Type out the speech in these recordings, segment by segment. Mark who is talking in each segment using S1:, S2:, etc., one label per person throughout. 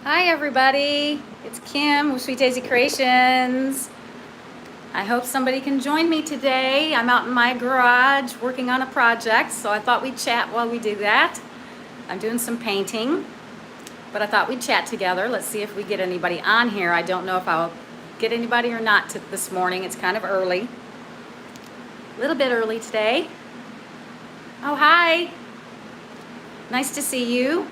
S1: Hi everybody, it's Kim with Sweet Daisy Creations. I hope somebody can join me today. I'm out in my garage working on a project, so I thought we'd chat while we do that. I'm doing some painting, but I thought we'd chat together. Let's see if we get anybody on here. I don't know if I'll get anybody or not this morning. It's kind of early. A little bit early today. Oh, hi. Nice to see you.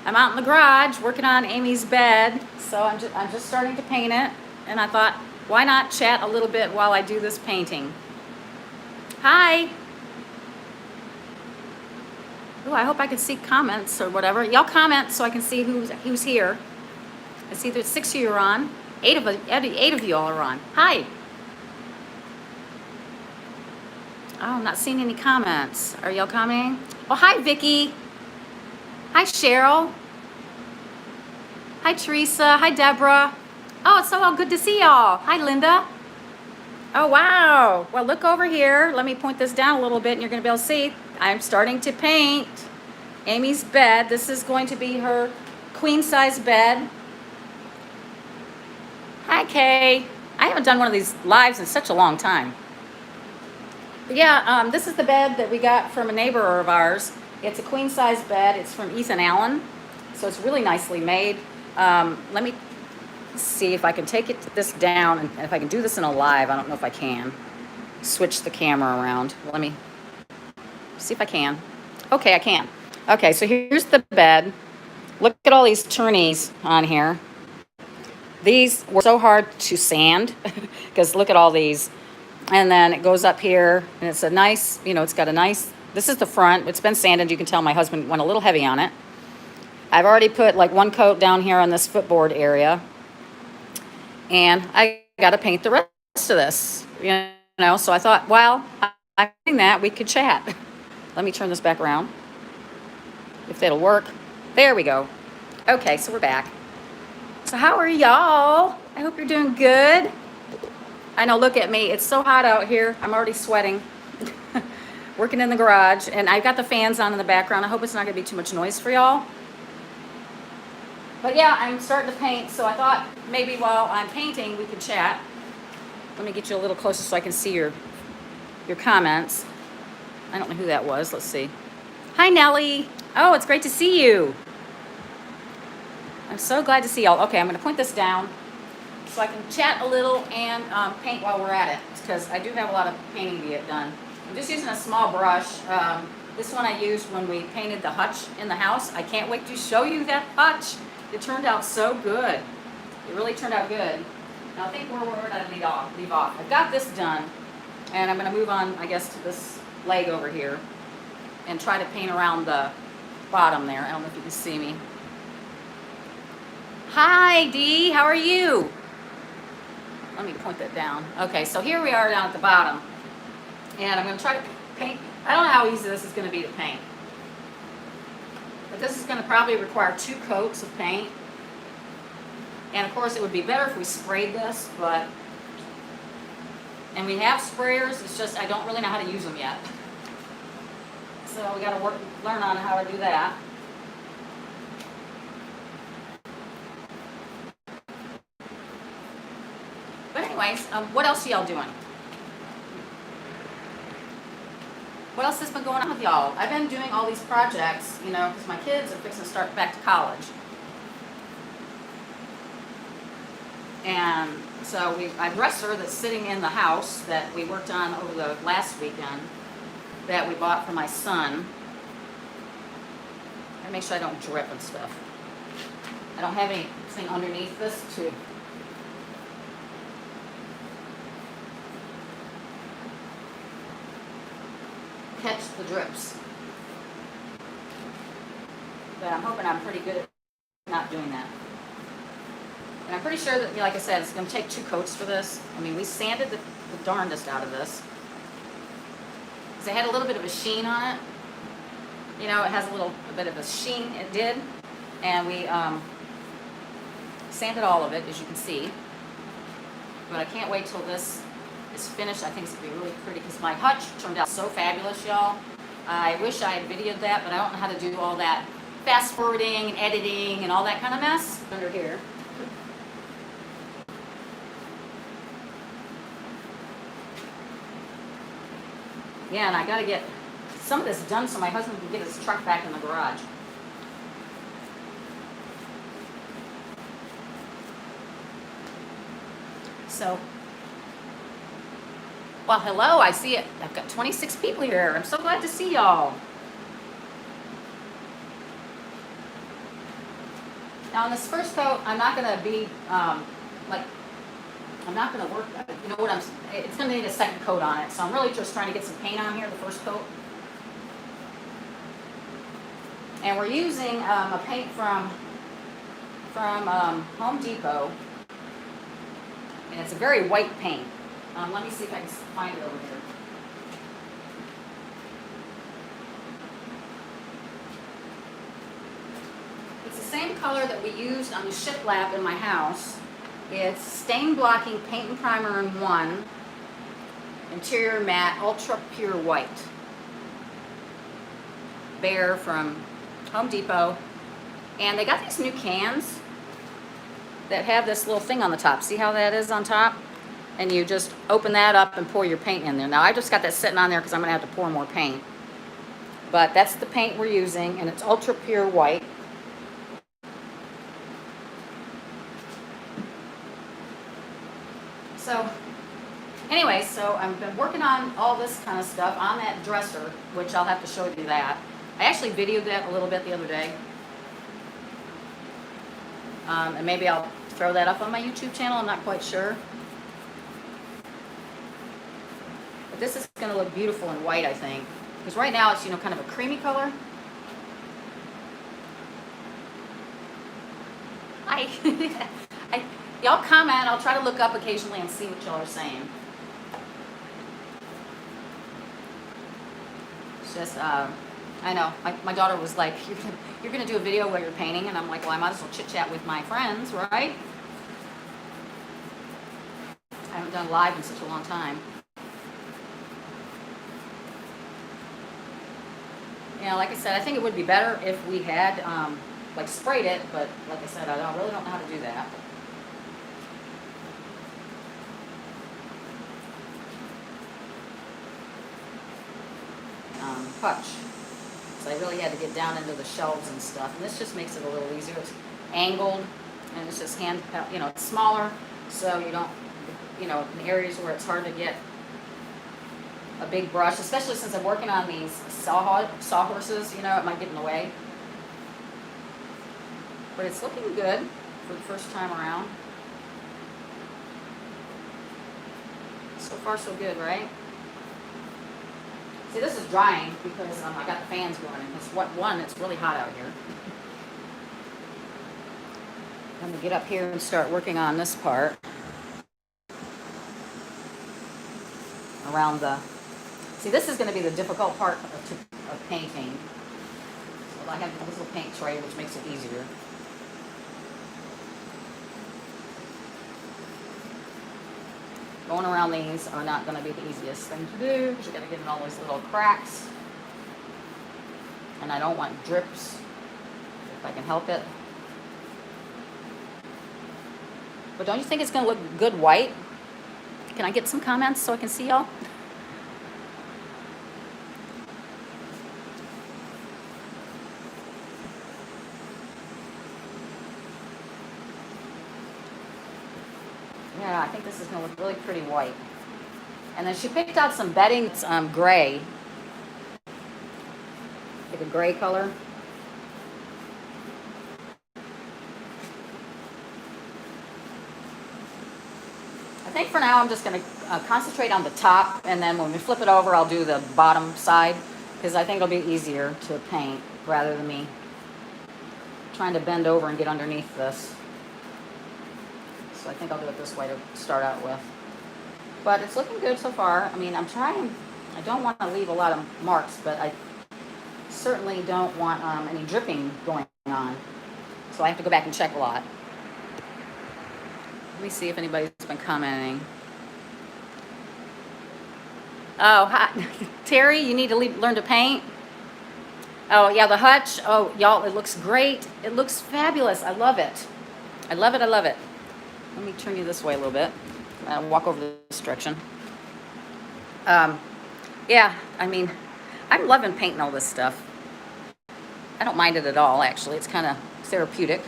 S1: I'm out in the garage working on Amy's bed, so I'm just starting to paint it, and I thought, why not chat a little bit while I do this painting? Hi. Oh, I hope I can see comments or whatever. Y'all comment so I can see who's here. I see there's 6 of you are on. Eight of you all are on. Hi. Oh, I'm not seeing any comments. Are y'all commenting? Oh, hi, Vicki. Hi, Cheryl. Hi, Teresa. Hi, Deborah. Oh, it's so good to see y'all. Hi, Linda. Oh, wow. Well, look over here. Let me point this down a little bit, and you're going to be able to see. I'm starting to paint Amy's bed. This is going to be her queen-size bed. Hi, Kay. I haven't done one of these lives in such a long time. But yeah, this is the bed that we got from a neighbor of ours. It's a queen-size bed. It's from Ethan Allen, so it's really nicely made. Let me see if I can take this down, and if I can do this in a live. I don't know if I can. Switch the camera around. Let me see if I can. Okay, I can. Okay, so here's the bed. Look at all these turnies on here. These were so hard to sand because look at all these. And then it goes up here, and it's a nice, it's got a nice, this is the front. It's been sanded. You can tell my husband went a little heavy on it. I've already put like one coat down here on this footboard area. And I got to paint the rest of this, So I thought, while I'm doing that, we could chat. Let me turn this back around. If it'll work. There we go. Okay, so we're back. So how are y'all? I hope you're doing good. I know, look at me. It's so hot out here. I'm already sweating. Working in the garage, and I've got the fans on in the background. I hope it's not going to be too much noise for y'all. But yeah, I'm starting to paint, so I thought maybe while I'm painting, we could chat. Let me get you a little closer so I can see your comments. I don't know who that was. Let's see. Hi, Nellie. Oh, it's great to see you. I'm so glad to see y'all. Okay, I'm going to point this down so I can chat a little and paint while we're at it, because I do have a lot of painting to get done. I'm just using a small brush. This one I used when we painted the hutch in the house. I can't wait to show you that hutch. It turned out so good. It really turned out good. Now I think where did I leave off? I've got this done, and I'm going to move on, I guess, to this leg over here and try to paint around the bottom there. I don't know if you can see me. Hi, Dee. How are you? Let me point that down. Okay, so here we are down at the bottom, and I'm going to try to paint. I don't know how easy this is going to be to paint, but this is going to probably require 2 coats of paint. And of course, it would be better if we sprayed this, and we have sprayers. It's just I don't really know how to use them yet, so we got to learn on how to do that. But anyways, what else are y'all doing? What else has been going on with y'all? I've been doing all these projects, because my kids are fixing to start back to college. And so I have a dresser that's sitting in the house that we worked on over the last weekend that we bought for my son. I make sure I don't drip and stuff. I don't have anything underneath this to catch the drips. But I'm hoping I'm pretty good at not doing that. And I'm pretty sure that, like I said, it's going to take 2 coats for this. I mean, we sanded the darndest out of this. Because it had a little bit of a sheen on it. It has a bit of a sheen, it did. And we sanded all of it, as you can see. But I can't wait till this is finished. I think it's going to be really pretty, because my hutch turned out so fabulous, y'all. I wish I had videoed that, but I don't know how to do all that fast forwarding and editing and all that kind of mess under here. Yeah, and I gotta get some of this done so my husband can get his truck back in the garage. So, well, hello, I see it. I've got 26 people here. I'm so glad to see y'all. Now on this first coat, I'm not gonna be, like, I'm not gonna work, you know what it's gonna need a second coat on it. So I'm really just trying to get some paint on here, the first coat. And we're using a paint from Home Depot. And it's a very white paint. Let me see if I can find it over here. It's the same color that we used on the shiplap in my house. It's stain blocking paint and primer in 1, interior matte, ultra pure white. Behr from Home Depot. And they got these new cans that have this little thing on the top. See how that is on top? And you just open that up and pour your paint in there. Now I just got that sitting on there because I'm gonna have to pour more paint. But that's the paint we're using, and it's ultra pure white. So anyway, so I've been working on all this kind of stuff on that dresser, which I'll have to show you that. I actually videoed that a little bit the other day. And maybe I'll throw that up on my YouTube channel, I'm not quite sure. But this is gonna look beautiful in white, I think. Because right now it's, you know, kind of a creamy color. Y'all comment, I'll try to look up occasionally and see what y'all are saying. It's just, I know, my daughter was like, you're gonna do a video where you're painting, and I'm like, well, I might as well chit chat with my friends, right? I haven't done live in such a long time. Yeah, like I said, I think it would be better if we had, like, sprayed it, but like I said, I really don't know how to do that. Hutch. So I really had to get down into the shelves and stuff, and this just makes it a little easier. It's angled, and it's just you know, it's smaller, so you don't, you know, in areas where it's hard to get a big brush, especially since I'm working on these sawhorses, you know, it might get in the way. But it's looking good for the first time around. So far so good, right? See, this is drying because I got the fans going. Because it's really hot out here. I'm going to get up here and start working on this part. Around the... See, this is going to be the difficult part of painting. So I have this little paint tray, which makes it easier. Going around these are not going to be the easiest thing to do because you're going to get in all these little cracks. And I don't want drips if I can help it. But don't you think it's going to look good white? Can I get some comments so I can see y'all? Yeah, I think this is going to look really pretty white. And then she picked out some bedding. It's gray. Like a gray color. I think for now I'm just going to concentrate on the top, and then when we flip it over I'll do the bottom side, because I think it'll be easier to paint rather than me trying to bend over and get underneath this. So I think I'll do it this way to start out with. But it's looking good so far. I mean, I don't want to leave a lot of marks, but I certainly don't want any dripping going on. So I have to go back and check a lot. Let me see if anybody's been commenting. Oh, hi. Terry, you need to learn to paint? Oh, yeah, the hutch. Oh, y'all, it looks great. It looks fabulous. I love it. I love it. I love it. Let me turn you this way a little bit. I'll walk over this direction. Yeah, I mean, I'm loving painting all this stuff. I don't mind it at all, actually. It's kind of therapeutic.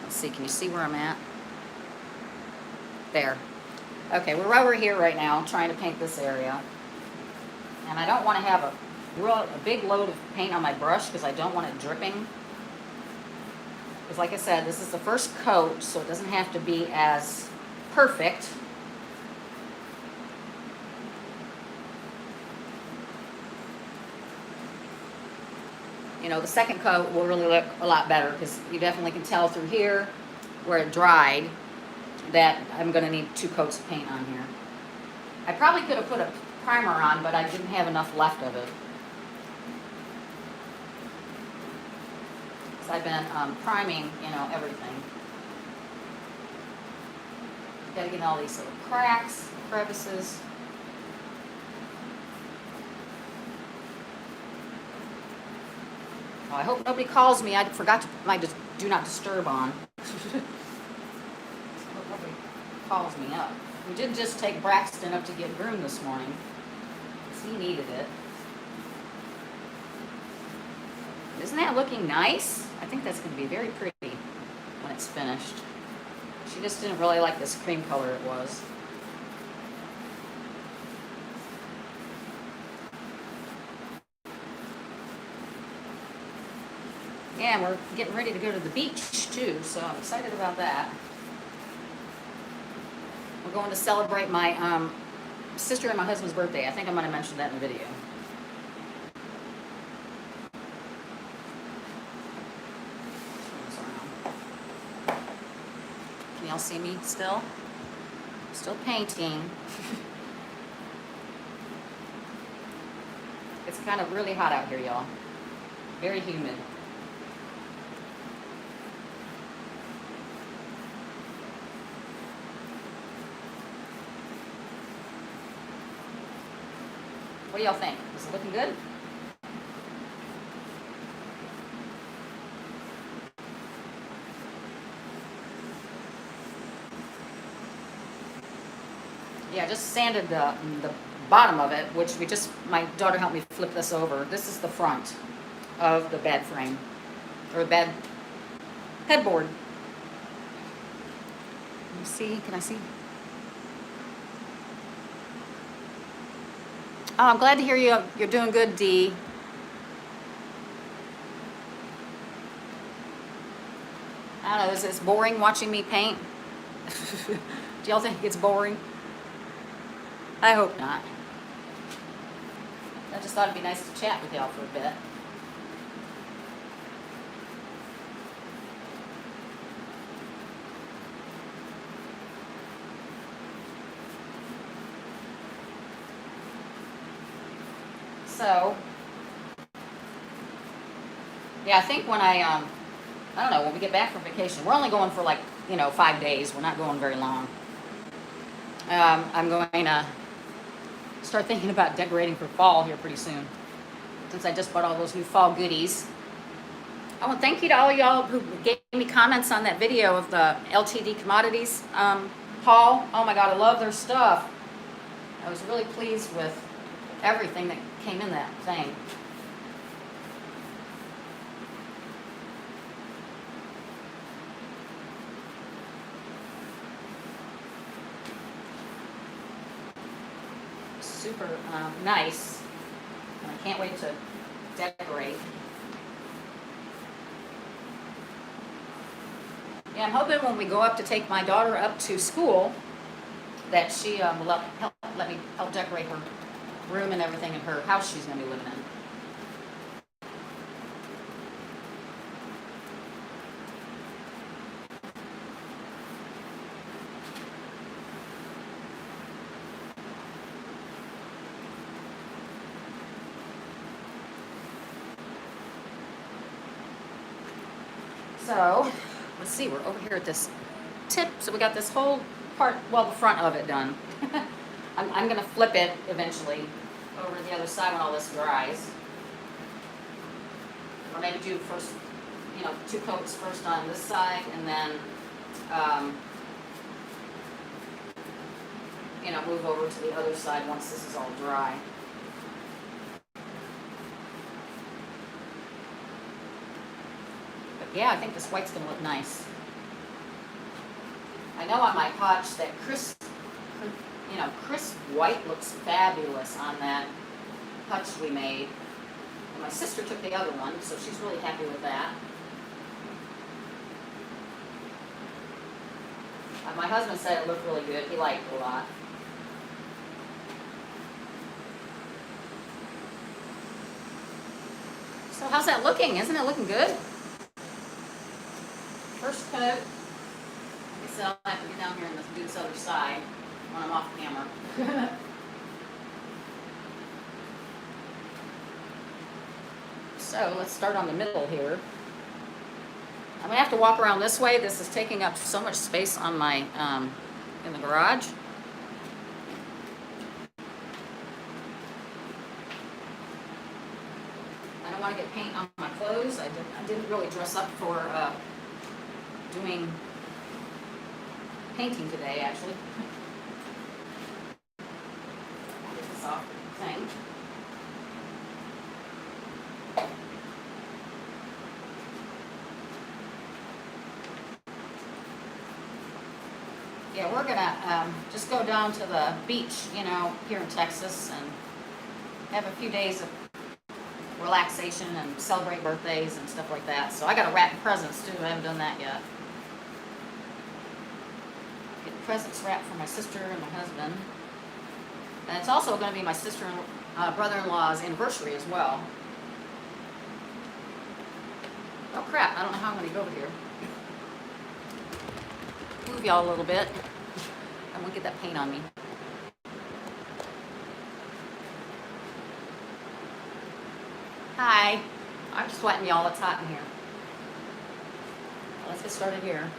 S1: Let's see, can you see where I'm at? There. Okay, we're over here right now trying to paint this area. And I don't want to have a big load of paint on my brush because I don't want it dripping. Because like I said, this is the first coat, so it doesn't have to be as perfect. You know, the second coat will really look a lot better because you definitely can tell through here where it dried that I'm going to need 2 coats of paint on here. I probably could have put a primer on, but I didn't have enough left of it. So I've been priming, you know, everything. Got to get all these little cracks, crevices. Oh, I hope nobody calls me. I forgot to put my do not disturb on. Hope nobody calls me up. We did just take Braxton up to get groomed this morning. He needed it. Isn't that looking nice? I think that's going to be very pretty when it's finished. She just didn't really like this cream color it was. Yeah, we're getting ready to go to the beach too, so I'm excited about that. We're going to celebrate my sister and my husband's birthday. I think I might have mentioned that in the video. Can y'all see me still? Still painting. It's kind of really hot out here, y'all. Very humid. What do y'all think? Is it looking good? Yeah, I just sanded the bottom of it, which my daughter helped me flip this over. This is the front of the bed frame, or bed headboard. Can you see? Can I see? Oh, I'm glad to hear you're doing good, Dee. I don't know, is this boring watching me paint? Do y'all think it's boring? I hope not. I just thought it'd be nice to chat with y'all for a bit. So, yeah, I think when I don't know, when we get back from vacation, we're only going for 5 days. We're not going very long. I'm going to start thinking about decorating for fall here pretty soon, since I just bought all those new fall goodies. I want to thank you to all y'all who gave me comments on that video of the LTD Commodities haul. Oh my God, I love their stuff. I was really pleased with everything that came in that thing. Super nice. And I can't wait to decorate. Yeah, I'm hoping when we go up to take my daughter up to school that she will let me help decorate her room and everything in her house she's going to be living in. So, let's see, we're over here at this tip. So we got this whole part, well, the front of it done. I'm going to flip it eventually over to the other side when all this dries. or maybe do first, 2 coats first on this side, and then, move over to the other side once this is all dry. But yeah, I think this white's gonna look nice. I know on my potch that crisp white looks fabulous on that hutch we made. And my sister took the other one, so she's really happy with that. My husband said it looked really good. He liked it a lot. So how's that looking? Isn't it looking good? First coat. Like I said, I'll have to get down here and do this other side when I'm off camera. So let's start on the middle here. I'm gonna have to walk around this way. This is taking up so much space on my in the garage. I don't want to get paint on my clothes. I didn't really dress up for doing painting today, actually. Get this off the thing. Yeah, we're gonna just go down to the beach, here in Texas, and have a few days of relaxation and celebrate birthdays and stuff like that. So I gotta wrap presents too. I haven't done that yet. Get presents wrapped for my sister and my husband, and it's also going to be my sister and brother-in-law's anniversary as well. Oh crap! I don't know how I'm going to go over here. Move y'all a little bit. I won't get that paint on me. Hi. I'm sweating y'all. It's hot in here. Let's get started here.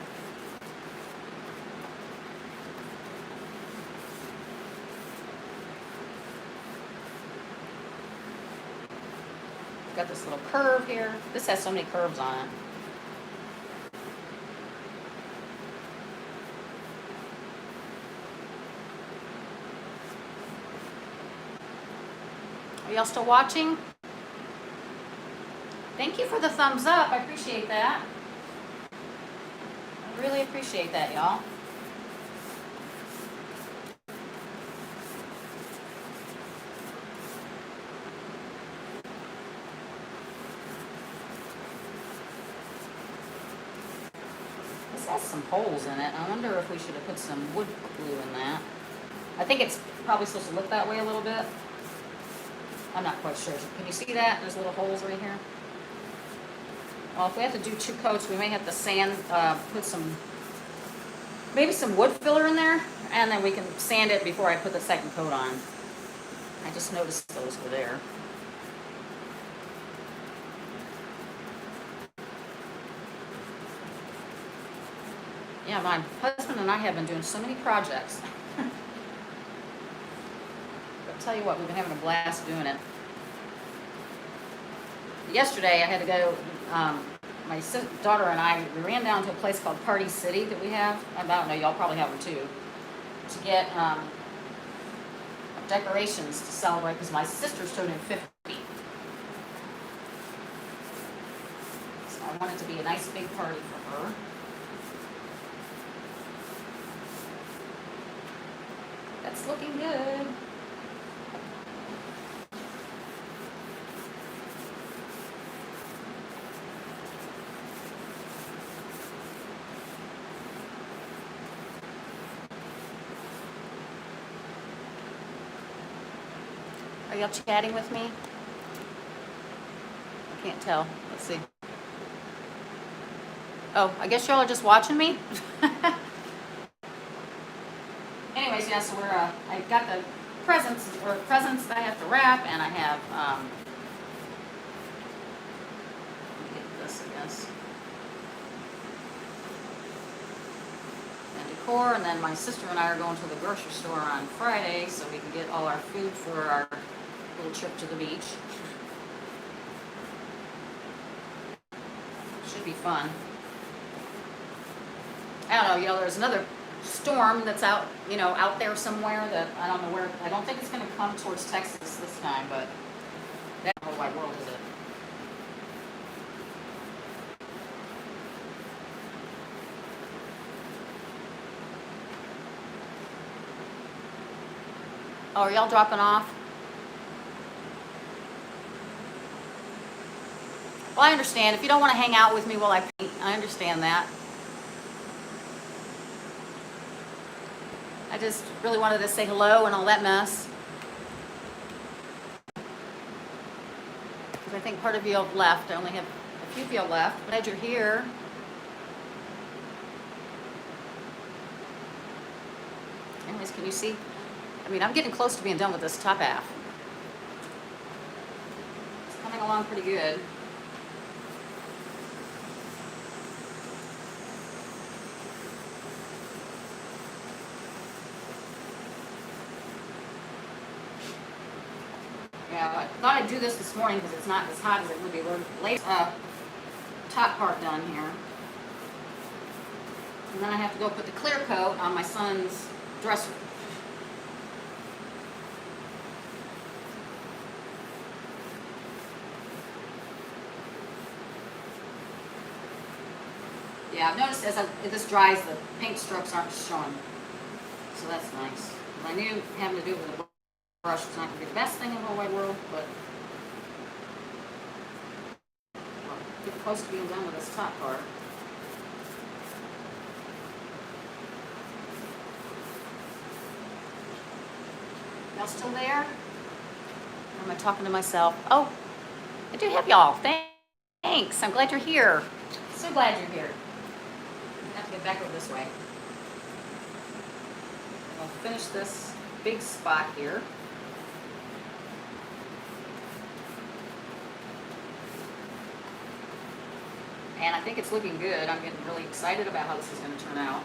S1: Got this little curve here. This has so many curves on it. Are y'all still watching? Thank you for the thumbs up. I appreciate that. I really appreciate that, y'all. This has some holes in it. I wonder if we should have put some wood glue in that. I think it's probably supposed to look that way a little bit. I'm not quite sure. Can you see that? There's little holes right here. Well, if we have to do 2 coats, we may have to sand, put maybe some wood filler in there, and then we can sand it before I put the second coat on. I just noticed those were there. Yeah, my husband and I have been doing so many projects. But tell you what, we've been having a blast doing it. Yesterday, I had to go, my daughter and I, we ran down to a place called Party City that we have. I don't know, y'all probably have them too. To get decorations to celebrate, because my sister's turning 50. So I want it to be a nice big party for her. That's looking good. Are y'all chatting with me? I can't tell. Let's see. Oh, I guess y'all are just watching me? Anyways, yeah, so I got the presents that I have to wrap, and I have, let me get this, I guess. And decor, and then my sister and I are going to the grocery store on Friday so we can get all our food for our little trip to the beach. be fun. I don't know, you know, there's another storm that's out, you know, out there somewhere that I don't know where. I don't think it's going to come towards Texas this time, but that whole wide world is it. Oh, are y'all dropping off? Well, I understand. If you don't want to hang out with me while I paint, I understand that. I just really wanted to say hello and all that mess. Because I think part of you have left. I only have a few of you left. But glad you're here. Anyways, can you see? I mean, I'm getting close to being done with this top half. It's coming along pretty good. Yeah, I thought I'd do this morning because it's not as hot as it would be late. Top part done here. And then I have to go put the clear coat on my son's dresser. Yeah, I've noticed as this dries, the paint strokes aren't showing. So that's nice. I knew having to do it with a brush is not going to be the best thing in the whole wide world, but well, getting close to being done with this top part. Y'all still there? Or am I talking to myself? Oh, I do have y'all. Thanks. I'm glad you're here. So glad you're here. I have to get back over this way. I'll finish this big spot here. And I think it's looking good. I'm getting really excited about how this is going to turn out.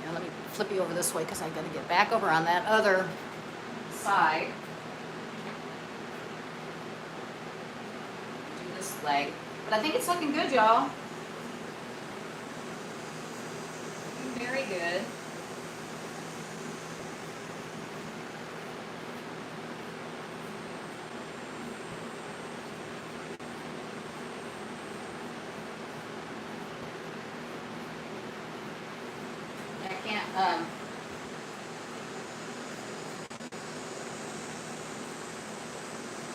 S1: Now let me flip you over this way because I've got to get back over on that other side. Do this leg. But I think it's looking good, y'all. Very good. I can't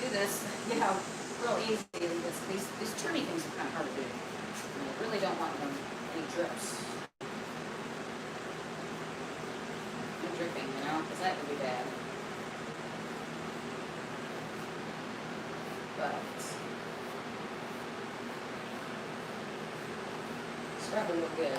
S1: do this, you know, real easy. These turny things are kind of hard to do. And I really don't want them any drips. Dripping, you know, because that would be bad. But it's probably look good.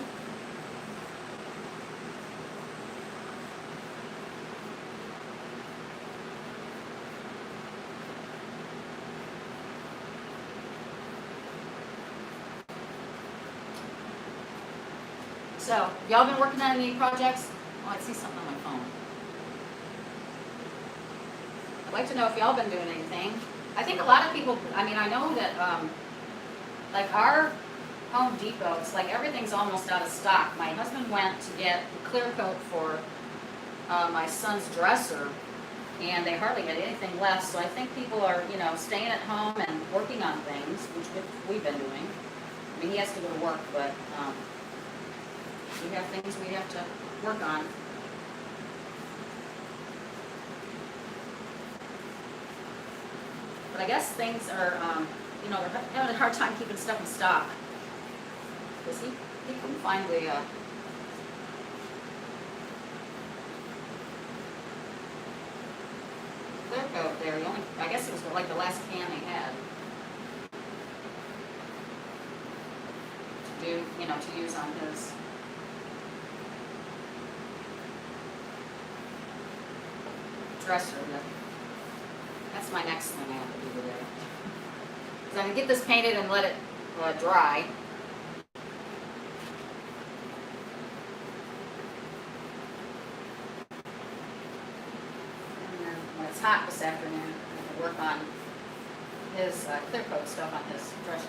S1: So, y'all been working on any projects? Oh, I see something on my phone. I'd like to know if y'all been doing anything. I think a lot of people, I mean, I know that, like our Home Depot, it's like everything's almost out of stock. My husband went to get the clear coat for my son's dresser, and they hardly had anything left. So I think people are, you know, staying at home and working on things, which we've been doing. I mean, he has to go to work, but we have things we have to work on. But I guess things are, you know, they're having a hard time keeping stuff in stock. Because he couldn't find the, clear coat there. He only, I guess it was like the last can they had. To do, you know, to use on his dresser. That's my next thing I have to do today. Because I'm going to get this painted and let it dry. It's hot this afternoon. I have to work on his clear coat stuff on his dresser.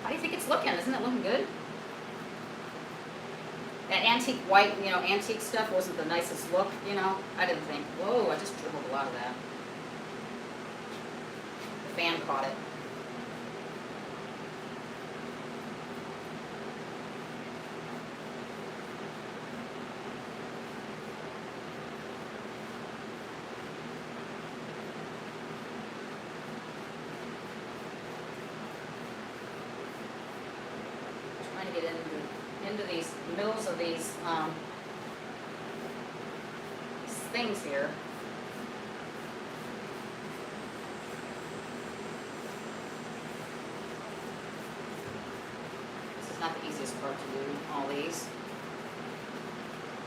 S1: How do you think it's looking? Isn't it looking good? That antique white, antique stuff wasn't the nicest look, I didn't think. Whoa, I just dribbled a lot of that. The fan caught it. Trying to get into these middles of these things here. This is not the easiest part to do, all these.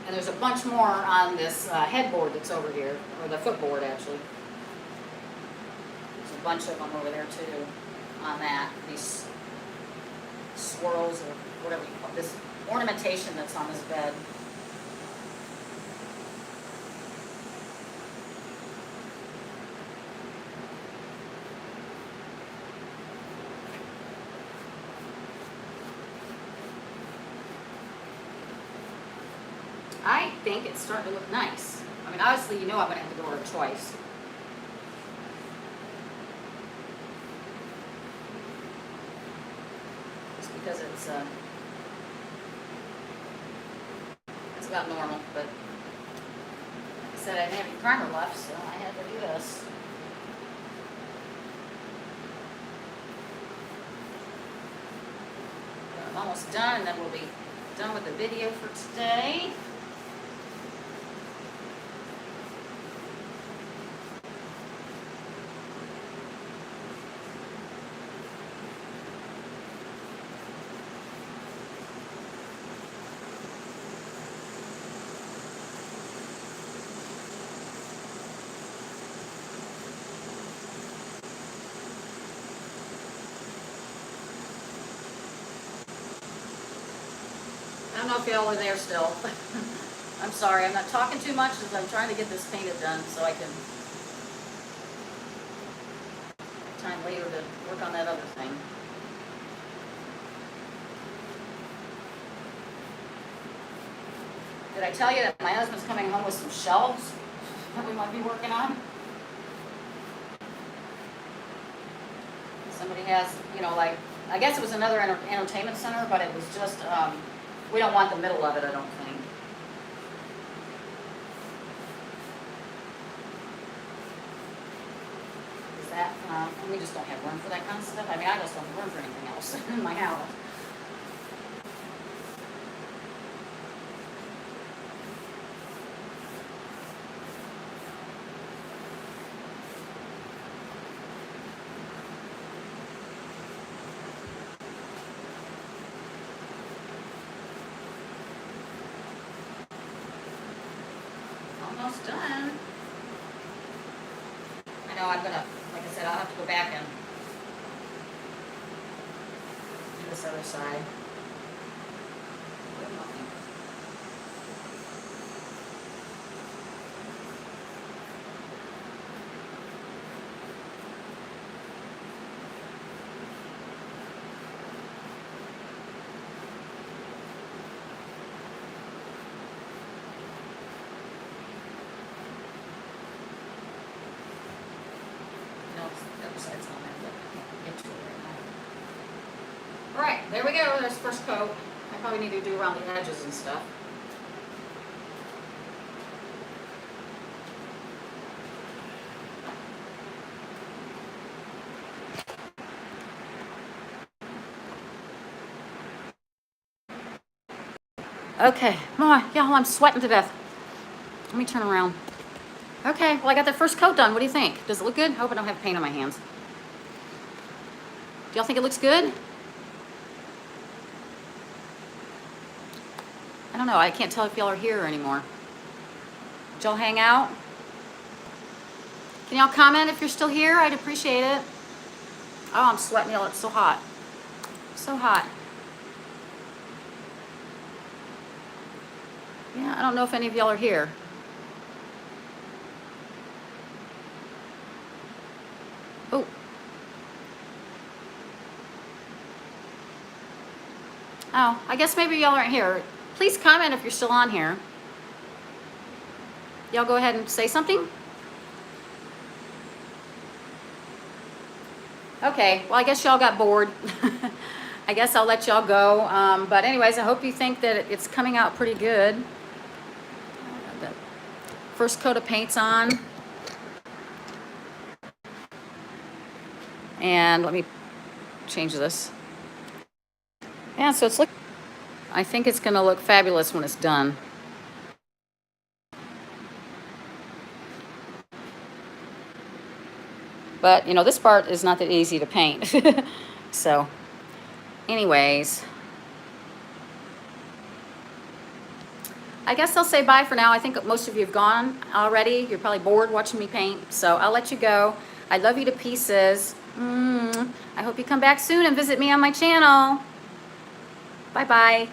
S1: And there's a bunch more on this headboard that's over here, or the footboard actually. There's a bunch of them over there too, on that. These swirls or whatever you call it, this ornamentation that's on this bed. I think it's starting to look nice. I mean, obviously, I'm going to have to go order twice. Just because it's about normal, but like I said, I didn't have any primer left, so I had to do this. I'm almost done, and then we'll be done with the video for today. I don't know if y'all are there still. I'm sorry, I'm not talking too much as I'm trying to get this painted done so I can have time later to work on that other thing. Did I tell you that my husband's coming home with some shelves that we might be working on? Somebody has, like, I guess it was another entertainment center, but it was just, we don't want the middle of it, I don't think. Is that, we just don't have room for that kind of stuff. I mean, I just don't have room for anything else in my house. Almost done. I know I'm gonna, like I said, I'll have to go back and do this other side. Alright, there we go. There's the first coat. I probably need to do around the edges and stuff. Okay, come on, y'all, I'm sweating to death. Let me turn around. Okay, well, I got the first coat done. What do you think? Does it look good? I hope I don't have paint on my hands. Do y'all think it looks good? I don't know. I can't tell if y'all are here anymore. Did y'all hang out? Can y'all comment if you're still here? I'd appreciate it. Oh, I'm sweating, y'all. It's so hot. So hot. Yeah, I don't know if any of y'all are here. Oh, I guess maybe y'all aren't here. Please comment if you're still on here. Y'all go ahead and say something. Okay, well, I guess y'all got bored. I guess I'll let y'all go. But anyways, I hope you think that it's coming out pretty good. The first coat of paint's on. And let me change this. Yeah, so I think it's gonna look fabulous when it's done. But, you know, this part is not that easy to paint. So, anyways, I guess I'll say bye for now. I think most of you have gone already. You're probably bored watching me paint. So I'll let you go. I love you to pieces. I hope you come back soon and visit me on my channel. Bye-bye.